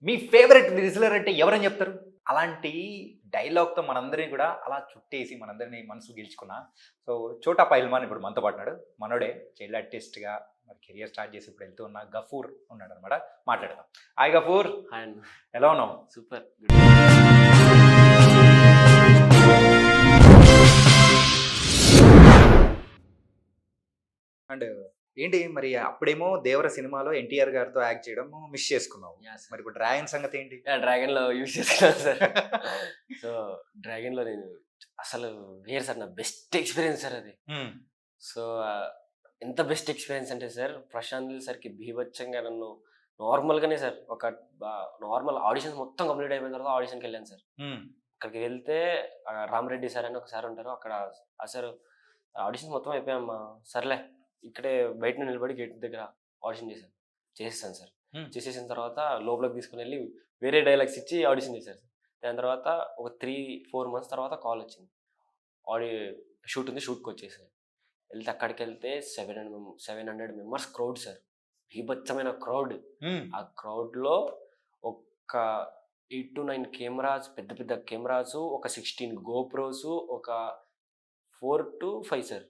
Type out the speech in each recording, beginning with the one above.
మీ favourite రిజ్లర్ అంటే ఎవరని చెప్తారు? అలాంటి డైలాగ్‌తో మనందరిని కూడా అలా చుట్టేసి మనందరిని మనసు గెలుచుకున్న సో 'చోటా పైల్వాన్' ఇప్పుడు మనతో పాటు ఉన్నాడు. మనోడే చైల్డ్ ఆర్టిస్ట్‌గా మరి కెరియర్ స్టార్ట్ చేసి ఇప్పుడు వెళ్తూ ఉన్న గఫూర్ ఉన్నాడనమాట. మాట్లాడదాం. హాయ్ గఫూర్. హాయ్ అన్న. ఎలా ఉన్నావు? సూపర్. అండ్ ఏంటి మరి అప్పుడేమో 'దేవర' సినిమాలో ఎన్టీఆర్ గారితో యాక్ట్ చేయడం మిస్ చేసుకున్నావు. యాహ్! మరి ఇప్పుడు 'డ్రాగన్' సంగతి ఏంటి? డ్రాగన్‌లో యూజ్ చేసుకున్నాను సార్. సో, డ్రాగన్‌లో నేను అసలు వేరు సార్. నా బెస్ట్ ఎక్స్‌పీరియన్స్ సార్ అది. హ్మ్. సో, ఎంత బెస్ట్ ఎక్స్‌పీరియన్స్ అంటే సార్, ప్రశాంత్ నీల్ సార్‌కి బీభత్సంగా నన్ను నార్మల్‌గానే సార్ ఒక నార్మల్ ఆడిషన్స్ మొత్తం కంప్లీట్ అయిపోయిన తర్వాత ఆడిషన్‌కెళ్ళాను సార్. హ్మ్. అక్కడికి వెళ్తే రామరెడ్డి సార్ అని ఒక సార్ ఉంటారు. అక్కడ ఆ సార్ ఆడిషన్స్ మొత్తం అయిపోయామ్మా. సర్లే ఇక్కడే బయట నిలబడి గేట్ దగ్గర ఆడిషన్ చేశాను. చేసేసాను సార్. హ్మ్. చేసేసిన తర్వాత లోపలికి తీసుకొనెళ్ళి వేరే డైలాగ్స్ ఇచ్చి ఆడిషన్ చేశారు సార్. దాని తర్వాత ఒక 3-4 మంత్స్ తర్వాత కాల్ వచ్చింది. ఆడి షూట్ ఉంది. షూట్‌కొచ్చేసాను. వెళ్తే అక్కడికెళ్తే 700 మెంబర్స్ క్రౌడ్ సార్. బీభత్సమైన క్రౌడ్. హ్మ్. ఆ క్రౌడ్‌లో ఒక 8-9 కెమెరాస్, పెద్ద పెద్ద కెమెరాసు, ఒక 16 గోప్రోసు, ఒక 4-5 సార్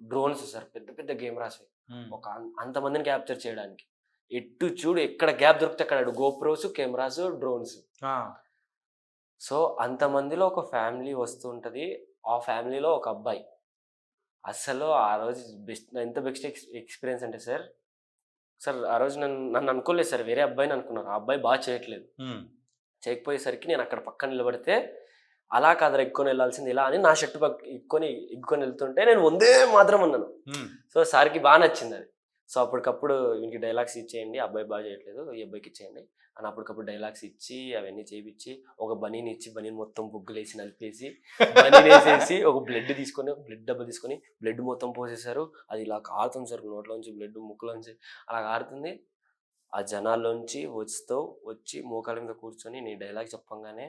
డ్రోన్స్ సార్. పెద్ద పెద్ద కెమెరాస్. హ్మ్. ఒక అంతమందిని క్యాప్చర్ చేయడానికి. ఎటు చూడు ఎక్కడ గ్యాప్ దొరికితే అక్కడ గోప్రోస్, కెమెరాస్, డ్రోన్స్. ఆ! సో, అంతమందిలో ఒక ఫ్యామిలీ వస్తుంటది. ఆ ఫ్యామిలీలో ఒక అబ్బాయి. అసలు ఆ రోజు ఎంత బెస్ట్ ఎక్స్‌పీరియన్స్ అంటే సార్, ఆ రోజు నన్ను అనుకోలేదు సార్. వేరే అబ్బాయిని అనుకున్నాను. ఆ అబ్బాయి చేయట్లేదు. హ్మ్. చేయకపోయేసరికి నేను అక్కడ పక్కన నిలబడితే, అలా కాదురా ఎగ్గుకొని వెళ్ళాల్సింది ఇలా అని నా షర్ట్ ఎగ్గుకొని వెళ్తుంటే నేను వందే మాత్రం అన్నాను. హ్మ్. సో, సార్‌కి నచ్చిందది. సో, అప్పటికప్పుడు వీనికి డైలాగ్స్ ఇచ్చేయండి. అబ్బాయి చేయట్లేదు. ఈ అబ్బాయికి ఇచ్చేయండి అని అప్పటికప్పుడు డైలాగ్స్ ఇచ్చి, అవన్నీ చేపిచ్చి, ఒక బనీన్ ఇచ్చి, బనీన్ మొత్తం బుగ్గలేసి నలిపేసి, బనీనేసేసి ఒక బ్లడ్ డబ్బా తీసుకొని బ్లడ్ మొత్తం పోసేశారు. అది ఇలా కారుతుంది సార్. నోట్లోంచి బ్లడ్, ముక్కులోంచి అలా కారుతుంది. ఆ జనాల్లోంచి వచ్చి మోకాళ్ళ మీద కూర్చొని నీ డైలాగ్ చెప్పంగానే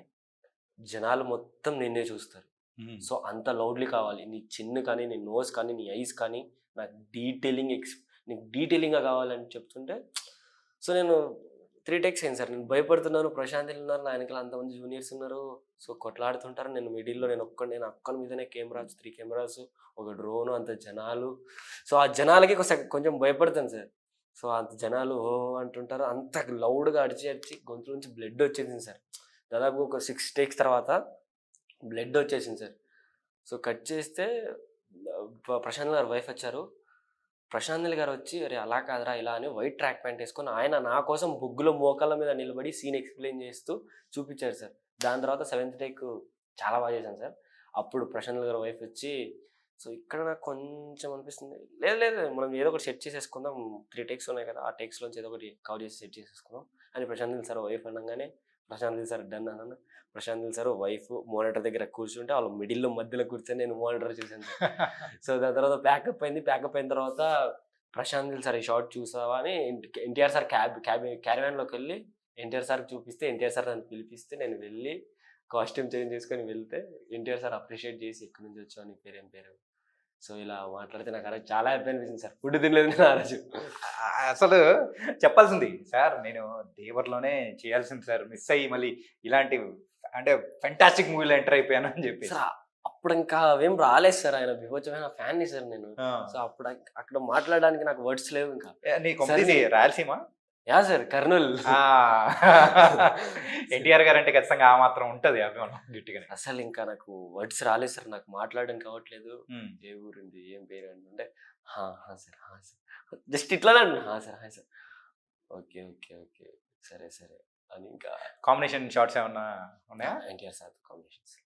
జనాలు మొత్తం నిన్నే చూస్తారు. హ్మ్. సో, అంత లౌడ్‌లీ కావాలి. నీ చిన్ కానీ, నీ నోస్ కానీ, నీ ఐస్ కానీ నాకు నీకు డీటెయిలింగ్‌గా కావాలని చెప్తుంటే సో, నేను 3 టేక్స్ అయింది సార్. నేను భయపడుతున్నాను. ప్రశాంత్ నీల్ ఉన్నారు. నా వెనకాల అంతమంది జూనియర్స్ ఉన్నారు. సో, కొట్లాడుతుంటారు. నేను మిడిల్‌లో నేను ఒక్కని మీదనే కెమెరాస్, 3 కెమెరాస్, ఒక డ్రోను, అంత జనాలు. సో, ఆ జనాలకి కొంచెం భయపడతాను సార్. సో, అంత జనాలు అంటుంటారు. అంత లౌడ్‌గా అరిచి గొంతు నుంచి బ్లడ్ వచ్చేసింది సార్. దాదాపు ఒక 6 టేక్స్ తర్వాత బ్లడ్ వచ్చేసింది సార్. సో, కట్ చేస్తే ప్రశాంత్ గారి వైఫ్ వచ్చారు. ప్రశాంత్ నీల్ గారొచ్చి "అరే! అలా కాదురా ఇలా" అని వైట్ ట్రాక్ ప్యాంట్ ఏసుకొని ఆయన నా కోసం బొగ్గులో మోకాళ్ళ మీద నిలబడి సీన్ ఎక్స్‌ప్లెయిన్ చేస్తూ చూపిచ్చారు సార్. దాని తర్వాత సెవెంత్ టేక్ చాలా చేశాను సార్. అప్పుడు ప్రశాంత్ నీల్ గారి వైఫ్ వచ్చి సో, ఇక్కడ నాకు కొంచెం అనిపిస్తుంది. లేదు మనం ఏదో ఒకటి సెట్ చేసేసుకుందాం. 3 టేక్స్ ఉన్నాయి కదా! ఆ టేక్స్‌లోంచి ఏదో ఒకటి కవర్ చేసి సెట్ చేసేసుకుందాం అని ప్రశాంత్ నీల్ సార్ వైఫ్ అనంగానే ప్రశాంత్ నీల్ సార్ డన్ అన్నాను. Prashanth Neel sir wife monitor దగ్గర కూర్చుంటే వాళ్ళు మధ్యలో కూర్చొని నేను మానిటర్ చూసాను సార్. సో, దాని తర్వాత ప్యాకప్ అయింది. ప్యాకప్ అయిన తర్వాత ప్రశాంత్ నీల్ సార్ ఈ షాట్ చూసావా అని ఎన్టీఆర్ సార్ క్యారవాన్‌లోకెళ్ళి ఎన్టీఆర్ సార్‌కి చూపిస్తే ఎన్టీఆర్ సార్ నన్ను పిలిపిస్తే నేను వెళ్ళి కాస్ట్యూమ్ చేంజ్ చేసుకొని వెళ్తే ఎన్టీఆర్ సార్ అప్రిషియేట్ చేసి ఎక్కడి నుంచి వచ్చావు? నీ పేరేం పేరు? సో, ఇలా మాట్లాడితే నాకు ఆ రోజు చాలా హ్యాపీ అనిపించింది సార్. ఫుడ్ తినలేదు నేను ఆ రోజు. అసలు చెప్పాల్సింది సార్ నేను 'దేవర్‌లోనే చేయాల్సింది సాసార్. మిస్ అయ్యి మళ్ళీ ఇలాంటి అంటే ఫెంటాస్టిక్ మూవీలో ఎంటర్ అయిపోయాను అని చెప్పేసి. సార్ అప్పుడు ఇంకా అవేం రాలేదు సార్. ఆయన బీభత్సమైన ఫ్యాన్‌ని సార్ నేను. ఆ! సో, అప్పుడు అక్కడ మాట్లాడడానికి నాకు వర్డ్స్ లేవు ఇంకా. నీ కొంపతీసి రాయలసీమ? యాహ్! సార్ కర్నూల్. ఆ! ఎన్టీఆర్ గారంటే ఖచ్చితంగా ఆ మాత్రం ఉంటది అభిమానం గట్టిగానే. అసలు ఇంకా నాకు వర్డ్స్ రాలేదు సార్. నాకు మాట్లాడడానికి అవ్వట్లేదు. హ్మ్. ఏ ఊరుంది? ఏం పేరు అంటుంటే సార్. సార్. జస్ట్ ఇట్లానే సార్. Hi sir. ఓకే. సరే అని ఇంకా కాంబినేషన్ షాట్స్ ఏమన్నా ఉన్నాయా? ఎన్టీఆర్ సార్‌తో కాంబినేషన్స్.